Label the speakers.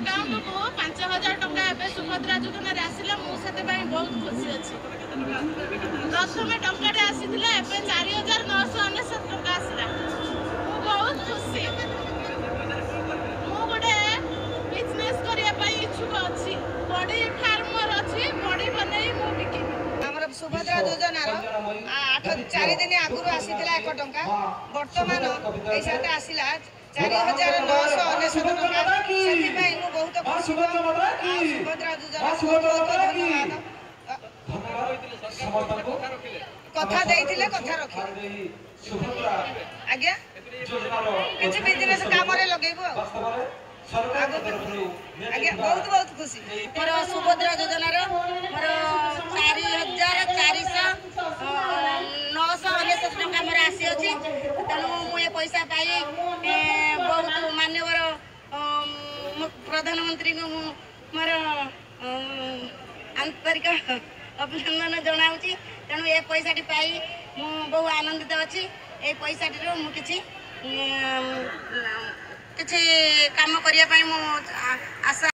Speaker 1: Account को 5000 टंका एबे सुभद्रा योजना रे आसिला मु सेते ପାଇଁ बहुत खुशी अछि। प्रथमे टंका रे आसीथिला एबे 4999 टंका आसिला मु बहुत खुशी। मु गोटे बिजनेस करिया ପାଇଁ इच्छुक अछि। बड़ी फार्मर अछि बड़ी बनै मु बिकिबी।
Speaker 2: हमर सुभद्रा योजना रो 4 दिन आगुरु आसीथिला 1 टंका वर्तमान पैसाटा आसिला 4999 टंका सेति मु बहुत खुशी। सुभद्रा योजना बहुत धन्यवाद। कथा देइथिले कथा रखिले आज्ञा किछि बिजनेस काम रे लगेबो आज्ञा बहुत बहुत खुशी। मोर सुभद्रा योजना रो मोर 4499 टंका मोर आसी अछि। तेणु मु ए पैसा पाई बहुत मान्यवर प्रधानमंत्री को मोर आंतरिक अभिनंदन जनाऊँगी। तेणु ए पैसाटी पाई मु बहु आनंदित अच्छी। ए पैसाटी मु किछि काम करिया पई मु आशा